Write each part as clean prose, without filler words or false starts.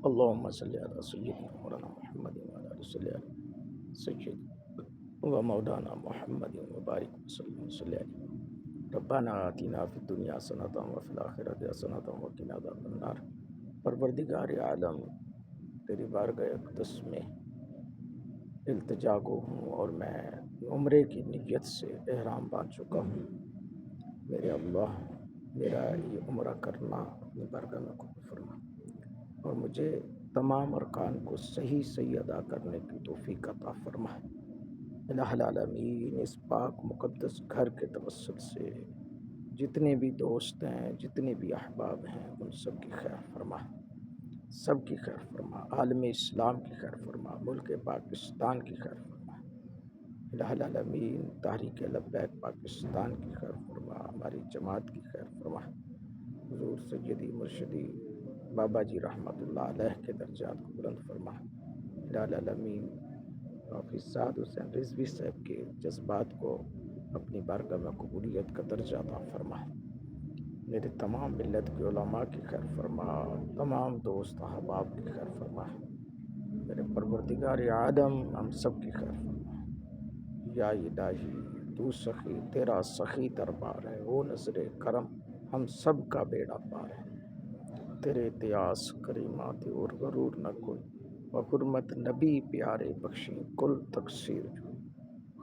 اللهم صل على سيدنا مولانا محمد وعلى آل سيدنا ومولانا محمد وبارك وسلم عليه. ربنا آتنا فی الدنیا حسنۃ وفی الآخرۃ حسنۃ وقنا عذاب النار۔ پروردگار عالم، تیری بارگاہ اقدس میں التجا گو ہوں اور میں عمرے کی نیت سے احرام باندھ چکا ہوں۔ میرے اللہ، میرا یہ عمرہ کرنا اپنی بارگاہ میں قبول فرما اور مجھے تمام ارکان کو صحیح ادا کرنے کی توفیق عطا فرما۔ الہ العالمین، اس پاک مقدس گھر کے توسط سے جتنے بھی دوست ہیں، جتنے بھی احباب ہیں، ان سب کی خیر فرما، سب کی خیر فرما، عالم اسلام کی خیر فرما، ملک پاکستان کی خیر فرما۔ الہ العالمین، تحریک لبیک پاکستان کی خیر فرما، ہماری جماعت کی خیر فرما۔ حضور سیدی مرشدی بابا جی رحمۃ اللہ علیہ کے درجات کو بلند فرما۔ الہ العالمین، حافظ سعد حسین رضوی صاحب کے جذبات کو اپنی بارگاہ میں قبولیت کا درجہ عطا فرما۔ میرے تمام ملت کے علماء کی خیر فرما، تمام دوست احباب کی خیر فرما۔ میرے پروردگار عالم، ہم سب کی خیر فرما۔ یا الہی، تو سخی، تیرا سخی دربار ہے، او نظر کرم ہم سب کا بیڑا پار ہے۔ تیرے اتیاس کریمات اور غرور نہ کوئی، بحرمت نبی پیارے بخشیں کل تقصیر جو۔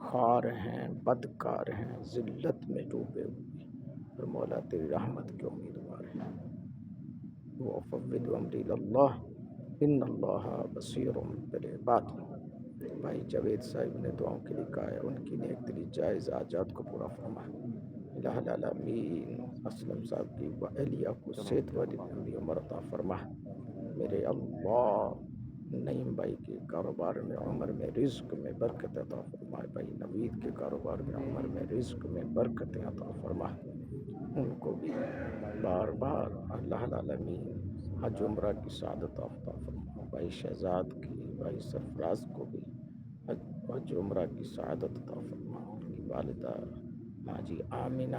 خوار ہیں، بدکار ہیں، ذلت میں ڈوبے ہوئے، اور مولا تیری رحمت کے امیدوار ہیں۔ وَأُفَوِّضُ أَمْرِي إِلَى اللَّهِ إِنَّ اللَّهَ بَصِيرٌ بِالْعِبَادِ۔ بھائی جاوید صاحب نے دعاؤں کے لیے کہا ہے، ان کی نیک دلی جائز حاجات کو پورا فرما۔ الہ العالمین، اسلم صاحب کی اہلیہ کو صحت والی لمبی عمر عطا فرما۔ میرے اللہ، نعیم بھائی کے کاروبار میں عمر میں رزق میں برکت عطا فرما۔ بھائی نوید کے کاروبار میں عمر میں رزق میں برکت عطا فرما۔ ان کو بھی بار بار اللہ العالمین حج عمرہ کی سعادت عطا فرما۔ بھائی شہزاد کی، بھائی سرفراز کو بھی حج عمرہ کی سعادت عطا فرما۔ ان کی والدہ حاجی آمینہ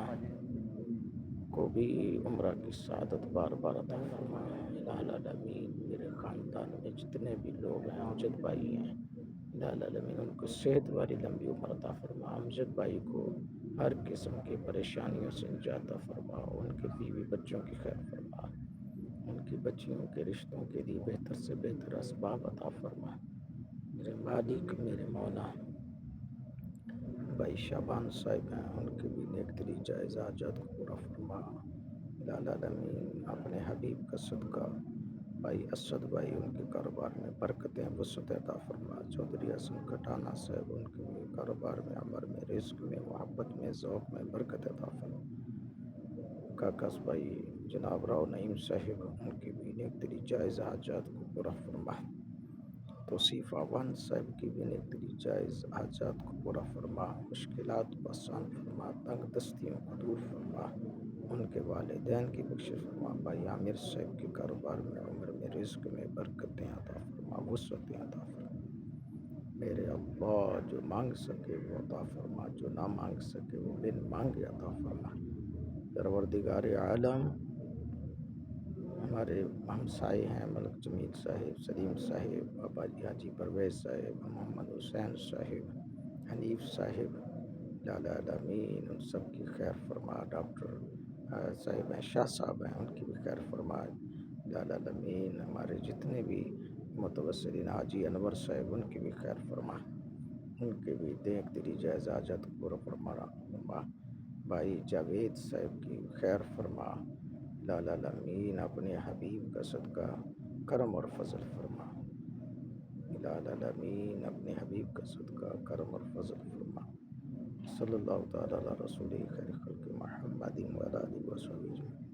کو بھی عمرہ کی سعادت بار بار عطا فرما۔ الہ العالمین، میرے خاندان میں جتنے بھی لوگ ہیں، امجد بھائی ہیں، الہ العالمین ان کو صحت والی لمبی عمر عطا فرما۔ امجد بھائی کو ہر قسم کی پریشانیوں سے نجات عطا فرما، ان کے بیوی بچوں کی خیر فرما، ان کی بچیوں کے رشتوں کے لیے بہتر سے بہتر اسباب عطا فرما۔ میرے مالک، میرے مولا، بھائی شابان صاحب ہیں، ان کے بھی نیک دلی جائز حاجات کو پورا فرما۔ الہ العالمین، اپنے حبیب کا صدقہ بھائی اسد بھائی، ان کے کاروبار میں برکتیں وسعت عطا فرما۔ چودھری حسن کٹانہ صاحب، ان کے بھی کاروبار میں عمر میں رزق میں محبت میں ذوق میں برکت عطا فرما۔ کاکاس بھائی جناب راؤ نعیم صاحب، ان کی بھی نیک دلی جائز حاجات کو پورا فرما۔ توصیف اعوان صاحب کی بھی نیک دلی جائز حاجات کو پورا فرما، مشکلات کو آسان فرما، تنگ دستیوں کو دور فرما، ان کے والدین کی بخشش فرما۔ بھائی عامر صاحب کے کاروبار میں عمر میں رزق میں برکتیں عطا فرما، وسعتیں عطا فرما۔ میرے اللہ، جو مانگ سکے وہ عطا فرما، جو نہ مانگ سکے وہ بن مانگے عطا فرما۔ پروردگار عالم، ہمارے ہمسائے ہیں ملک جمیل صاحب، سلیم صاحب، بابا جی حاجی پرویز صاحب، محمد حسین صاحب، حنیف صاحب، الہ العالمین ان سب کی خیر فرما۔ ڈاکٹر صاحب ہیں، شاہ صاحب ہیں، ان کی بھی خیر فرما۔ الہ العالمین، ہمارے جتنے بھی متوسلین، حاجی انور صاحب، ان کی بھی خیر فرما، ان کے بھی نیک دلی جائز حاجت کو پورا فرما۔ بھائی جاوید صاحب کی خیر فرما۔ الہ العالمین، اپنے حبیب کا صدقہ کرم اور فضل فرما۔ الہ العالمین، اپنے حبیب کا صدقہ کرم اور فضل فرما۔ صلی اللہ تعالیٰ علی رسول خیر خلق محمد وعلی آلہ وصحبہ اجمعین۔